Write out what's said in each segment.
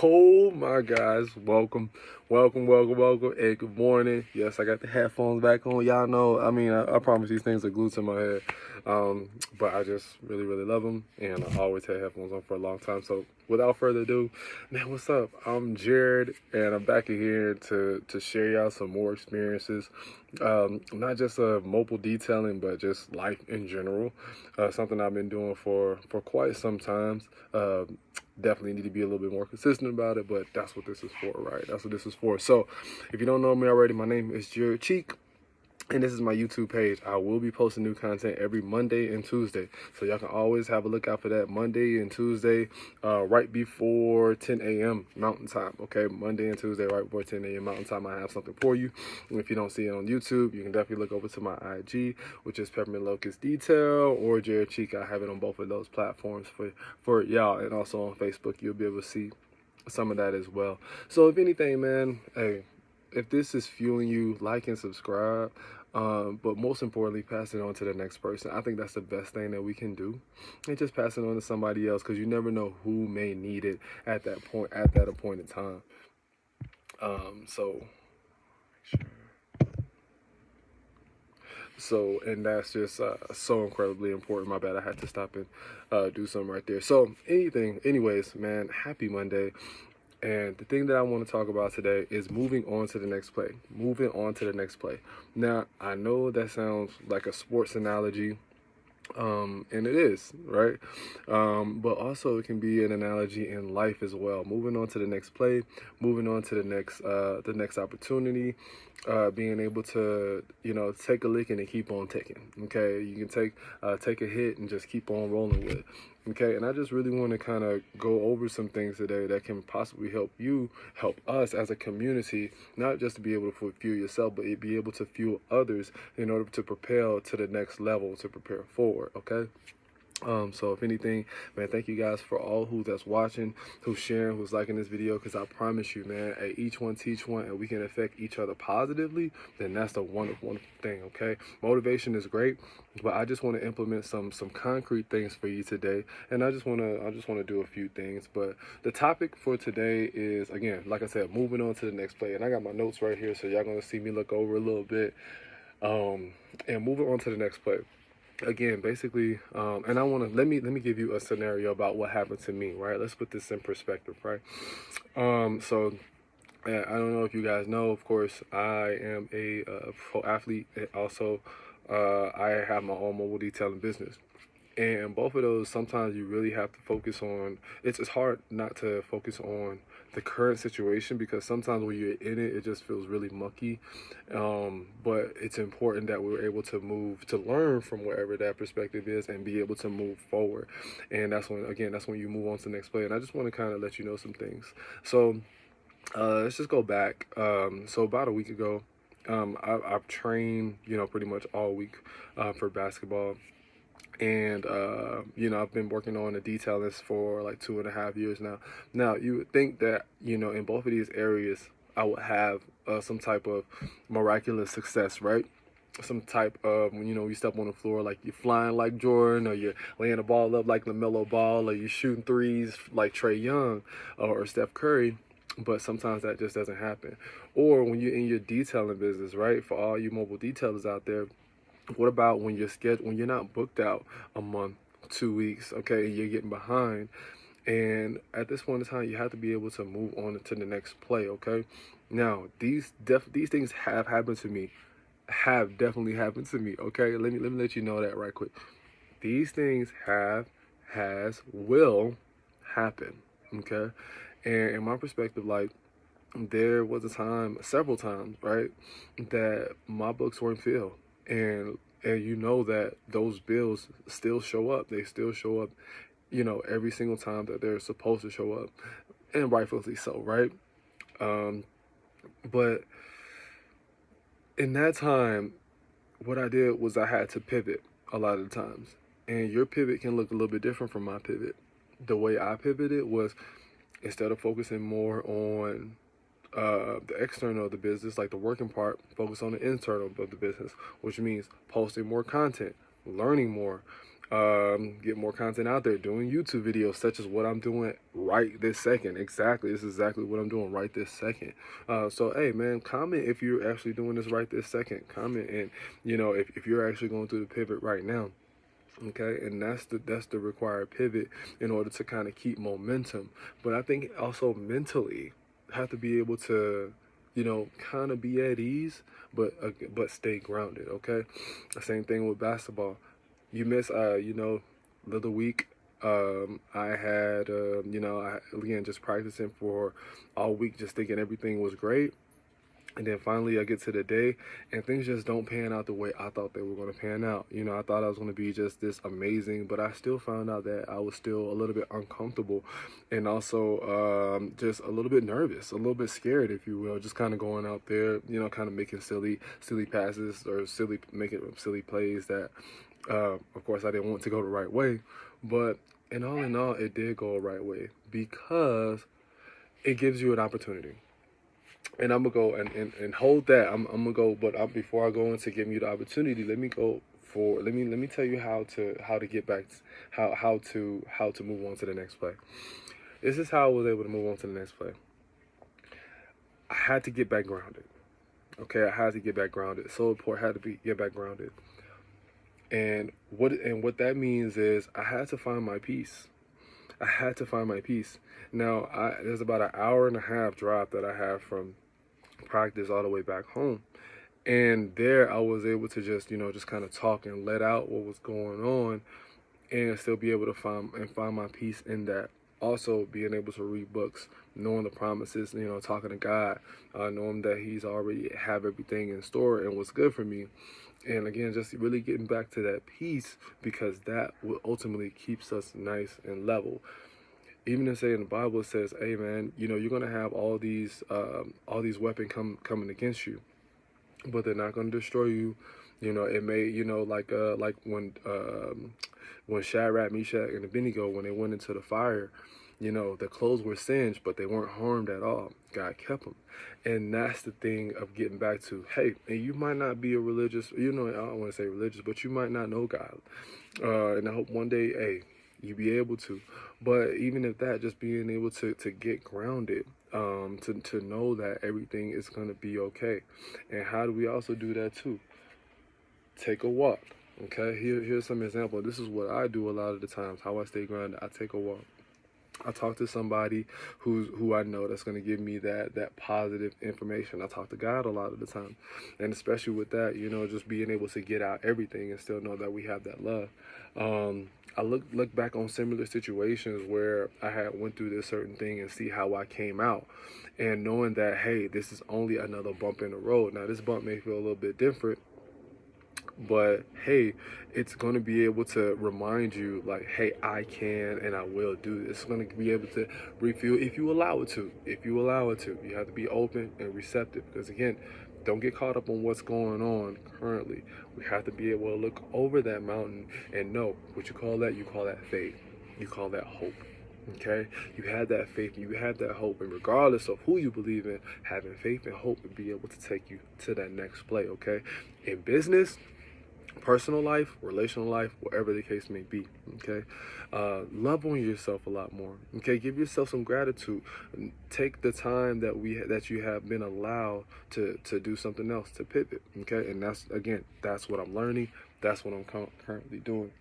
Oh my guys, welcome, and good morning. Yes, I got the headphones back on. Y'all know, I promise these things are glued to my head. But I just really love them, and I always had headphones on for a long time. So without further ado, man, what's up? I'm Jared, and I'm back in here to share y'all some more experiences. Not just mobile detailing, but just life in general. Something I've been doing for quite some time. Definitely need to be a little bit more consistent about it, but that's what this is for, right? That's what this is for. So if you don't know me already, my name is Jared Cheek, and this is my YouTube page. I will be posting new content every Monday and Tuesday, so y'all can always have a look out for that Monday and Tuesday, right before 10 a.m. Mountain Time. Okay, Monday and Tuesday, right before 10 a.m. Mountain Time, I have something for you. And if you don't see it on YouTube, you can definitely look over to my IG, which is Peppermint Locust Detail or Jared Cheek. I have it on both of those platforms for y'all, and also on Facebook. You'll be able to see some of that as well. So if anything, man, hey, if this is fueling you, like and subscribe. But most importantly, pass it on to the next person. I think that's the best thing that we can do, and just pass it on to somebody else, because you never know who may need it at that point, at that appointed time. So and that's just so incredibly important. My bad, I had to stop and do something right there. So anyways, man, happy Monday. And the thing that I want to talk about today is moving on to the next play. Moving on to the next play. Now, I know that sounds like a sports analogy, and it is, right? But also it can be an analogy in life as well. Moving on to the next play, moving on to the next opportunity, being able to, take a licking and keep on ticking. Okay, you can take a hit and just keep on rolling with it. Okay, and I just really want to kind of go over some things today that can possibly help you, help us as a community, not just to be able to fuel yourself, but be able to fuel others in order to propel to the next level, to prepare forward. Okay. So if anything, man, thank you guys for all who that's watching, who's sharing, who's liking this video, because I promise you, man, hey, each one teach one, and we can affect each other positively, then that's the wonderful thing. Okay, motivation is great, but I just want to implement some concrete things for you today, and I just want to do a few things. But the topic for today is, again, like I said, moving on to the next play, and I got my notes right here, so y'all gonna see me look over a little bit, and moving on to the next play. Again, basically, and I want to let me give you a scenario about what happened to me, right? Let's put this in perspective, right? So I don't know if you guys know, of course, I am a pro athlete, and also I have my own mobile detailing business. And both of those, sometimes you really have to focus on. It's hard not to focus on the current situation, because sometimes when you're in it, it just feels really mucky. But it's important that we're able to move, to learn from wherever that perspective is, and be able to move forward. And that's when you move on to the next play. And I just want to kind of let you know some things. So let's just go back. So about a week ago, I've trained, pretty much all week for basketball. And I've been working on the detail list for like 2.5 years now. Now, you would think that, in both of these areas, I would have some type of miraculous success, right? Some type of, you step on the floor, like you're flying like Jordan, or you're laying the ball up like LaMelo Ball, or you're shooting threes like Trae Young, or Steph Curry. But sometimes that just doesn't happen. Or when you're in your detailing business, right? For all you mobile detailers out there, what about when you're not booked out a month, 2 weeks, okay, and you're getting behind? And at this point in time, you have to be able to move on to the next play, okay? Now, these things have happened to me, have definitely happened to me, okay? Let me let you know that right quick. These things will happen, okay? And in my perspective, like, there was a time, several times, right, that my books weren't filled, and you know that those bills still show up. They still show up, every single time that they're supposed to show up, and rightfully so, right? Um, but in that time, what I did was I had to pivot a lot of the times, and your pivot can look a little bit different from my pivot. The way I pivoted was, instead of focusing more on the external of the business, like the working part, focus on the internal of the business, which means posting more content, learning more, get more content out there, doing YouTube videos such as what I'm doing right this second. Exactly, this is exactly what I'm doing right this second. So hey man, comment if you're actually doing this right this second. Comment, and if you're actually going through the pivot right now. Okay, and that's the required pivot in order to kind of keep momentum. But I think also mentally have to be able to, kind of be at ease, but stay grounded. Okay, the same thing with basketball. You miss the other week. I had again just practicing for all week, just thinking everything was great. And then finally, I get to the day, and things just don't pan out the way I thought they were going to pan out. I thought I was going to be just this amazing, but I still found out that I was still a little bit uncomfortable, and also just a little bit nervous, a little bit scared, if you will. Just kind of going out there, kind of making silly passes or making silly plays that, of course, I didn't want to go the right way. But in all, it did go the right way because it gives you an opportunity. And I'm gonna go and hold that. I'm gonna go, but before I go into giving you the opportunity, let me go for let me tell you how to get back, how to move on to the next play. This is how I was able to move on to the next play. I had to get back grounded. Okay, I had to get back grounded. So important, had to get back grounded. And what that means is I had to find my peace. I had to find my peace. Now, there's about an hour and a half drive that I have from practice all the way back home. And there I was able to just kind of talk and let out what was going on and still be able to find my peace in that. Also being able to read books, knowing the promises, talking to God, knowing that He's already have everything in store and what's good for me. And again, just really getting back to that peace, because that will ultimately keeps us nice and level. Even in saying the Bible, it says, "Hey man, you're gonna have all these weapons coming against you, but they're not gonna destroy you." It may, like when Shadrach, Meshach, and Abednego, when they went into the fire, their clothes were singed, but they weren't harmed at all. God kept them. And that's the thing of getting back to, hey, and you might not be a religious, I don't want to say religious, but you might not know God. And I hope one day, hey, you be able to. But even if that, just being able to get grounded, to know that everything is going to be okay. And how do we also do that too? Take a walk. Okay, here's some example. This is what I do a lot of the times. How I stay grounded. I take a walk. I talk to somebody who I know that's going to give me that positive information. I talk to God a lot of the time, and especially with that, just being able to get out everything and still know that we have that love. I look back on similar situations where I had went through this certain thing and see how I came out, and knowing that, hey, this is only another bump in the road. Now this bump may feel a little bit different, but hey, it's going to be able to remind you, like, hey, I can and I will do this. It's going to be able to refuel if you allow it to. If you allow it to, you have to be open and receptive, because again, don't get caught up on what's going on currently. We have to be able to look over that mountain and know what you call that. You call that faith. You call that hope. Okay, you had that faith, you had that hope, and regardless of who you believe in, having faith and hope will be able to take you to that next play. Okay, in business, personal life, relational life, whatever the case may be. Okay, love on yourself a lot more. Okay, give yourself some gratitude. Take the time that you have been allowed to do something else, to pivot. Okay, and that's what I'm learning. That's what I'm currently doing.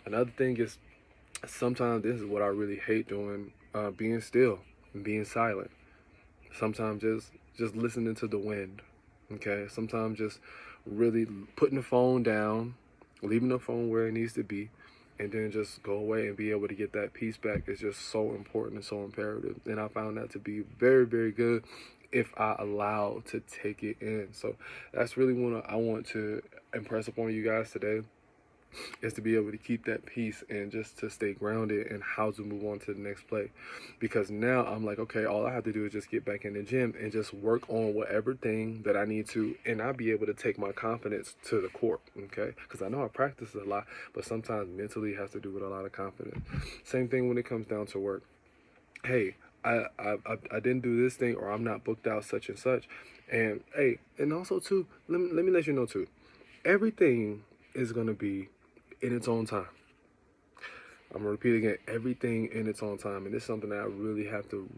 Another thing is, sometimes this is what I really hate doing: being still and being silent. Sometimes just listening to the wind. Okay, sometimes just really putting the phone down, leaving the phone where it needs to be, and then just go away and be able to get that peace back is just so important and so imperative. And I found that to be very, very good if I allow to take it in. So that's really what I want to impress upon you guys today, is to be able to keep that peace and just to stay grounded and how to move on to the next play. Because now I'm like, okay, all I have to do is just get back in the gym and just work on whatever thing that I need to, and I'll be able to take my confidence to the court. Okay, because I know I practice a lot, but sometimes mentally it has to do with a lot of confidence. Same thing when it comes down to work. Hey, I didn't do this thing, or I'm not booked out such and such. And hey, and also too, let me let you know too, everything is gonna be in its own time. I'm gonna repeat again, everything in its own time. And this is something that I really have to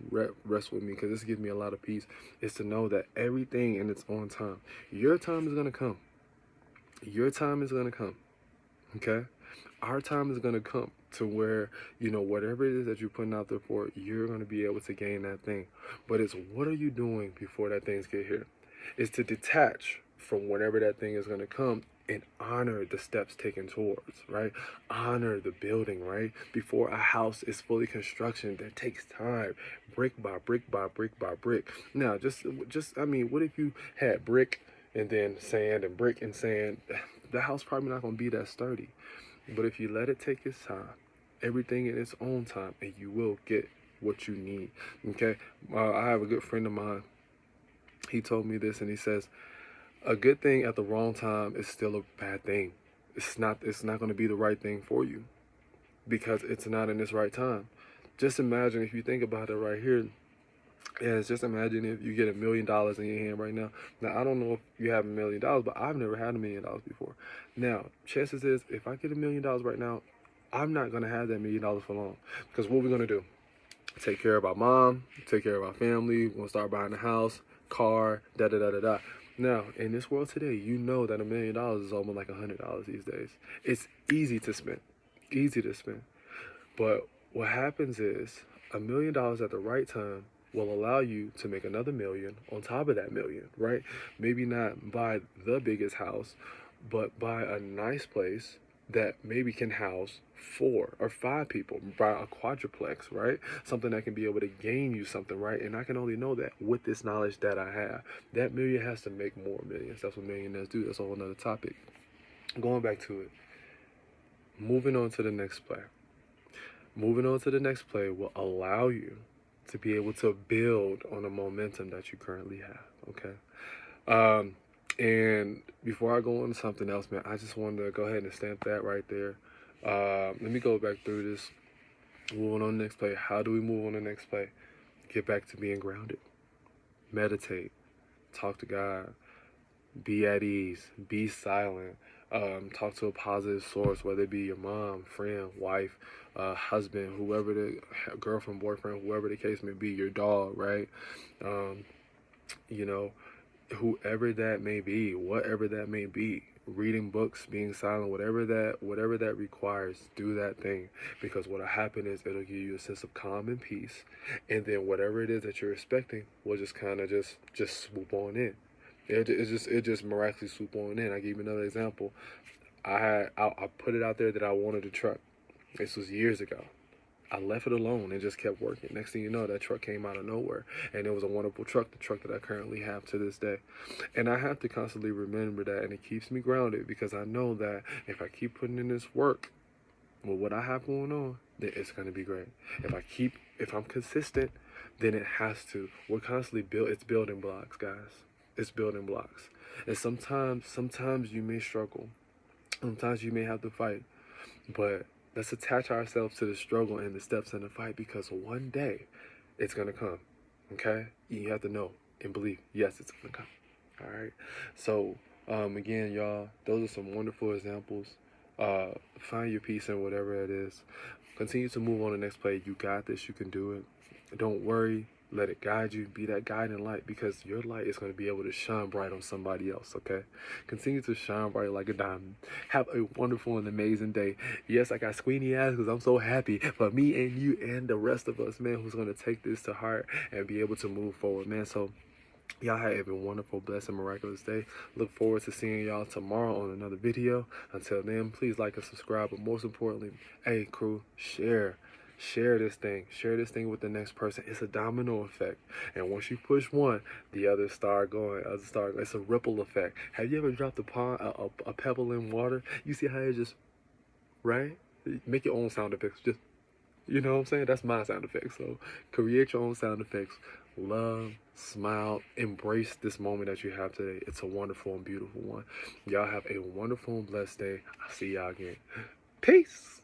rest with me, because this gives me a lot of peace, is to know that everything in its own time. Your time is gonna come. Your time is gonna come. Okay? Our time is gonna come to where, whatever it is that you're putting out there for, you're gonna be able to gain that thing. But it's, what are you doing before that things get here? It's to detach from whatever that thing is gonna come and honor the steps taken towards, right? Honor the building, right? Before a house is fully construction, that takes time, brick by brick by brick by brick. Now, I mean, what if you had brick and then sand and brick and sand? The house probably not gonna be that sturdy. But if you let it take its time, everything in its own time, and you will get what you need. Okay? I have a good friend of mine. He told me this, and he says, a good thing at the wrong time is still a bad thing. It's not going to be the right thing for you, because it's not in its right time. Just imagine, if you think about it right here, just imagine if you get $1 million in your hand right now. Now, I don't know if you have $1 million, but I've never had $1 million before. Now, chances is, if I get $1 million right now, I'm not going to have that $1 million for long. Because what we're going to do, take care of our mom, take care of our family, we're going to start buying a house, car, da-da-da-da-da. Now, in this world today, you know that $1 million is almost like $100 these days. It's easy to spend. Easy to spend. But what happens is, $1 million at the right time will allow you to make another million on top of that million, right? Maybe not buy the biggest house, but buy a nice place that maybe can house 4 or 5 people. Buy a quadruplex, right? Something that can be able to gain you something, right? And I can only know that with this knowledge that I have. That million has to make more millions. That's what millionaires do. That's a whole nother topic. Going back to it. Moving on to the next play. Moving on to the next play will allow you to be able to build on the momentum that you currently have, okay? And before I go on to something else, man, I just wanted to go ahead and stamp that right there. Let me go back through this. Moving on to the next play. How do we move on to the next play? Get back to being grounded. Meditate. Talk to God. Be at ease. Be silent. Talk to a positive source, whether it be your mom, friend, wife, husband, whoever the girlfriend, boyfriend, whoever the case may be, your dog, right? Whoever that may be, whatever that may be, reading books, being silent, whatever that requires, do that thing. Because what'll happen is, it'll give you a sense of calm and peace, and then whatever it is that you're expecting will just kind of just swoop on in. It just miraculously swoop on in. I give you another example. I put it out there that I wanted a truck. This was years ago. I left it alone and just kept working. Next thing you know, that truck came out of nowhere, and it was a wonderful truck, the truck that I currently have to this day. And I have to constantly remember that, and it keeps me grounded, because I know that if I keep putting in this work with what I have going on, then it's going to be great. If I'm consistent, then it has to. We're constantly it's building blocks, guys. It's building blocks. And sometimes you may struggle. Sometimes you may have to fight. But let's attach ourselves to the struggle and the steps in the fight, because one day it's going to come. Okay? You have to know and believe, yes, it's going to come. All right? So, again, y'all, those are some wonderful examples. Find your peace in whatever it is. Continue to move on to the next play. You got this. You can do it. Don't worry. Let it guide you. Be that guiding light, because your light is going to be able to shine bright on somebody else, okay? Continue to shine bright like a diamond. Have a wonderful and amazing day. Yes, I got squeamy eyes because I'm so happy for me and you and the rest of us, man, who's going to take this to heart and be able to move forward, man. So, y'all have a wonderful, blessed, and miraculous day. Look forward to seeing y'all tomorrow on another video. Until then, please like and subscribe. But most importantly, hey, crew, share. Share this thing. Share this thing with the next person. It's a domino effect. And once you push one, the others start going. It's a ripple effect. Have you ever dropped a pebble in water? You see how it just, right? Make your own sound effects. Just, you know what I'm saying? That's my sound effects. So create your own sound effects. Love, smile, embrace this moment that you have today. It's a wonderful and beautiful one. Y'all have a wonderful and blessed day. I'll see y'all again. Peace.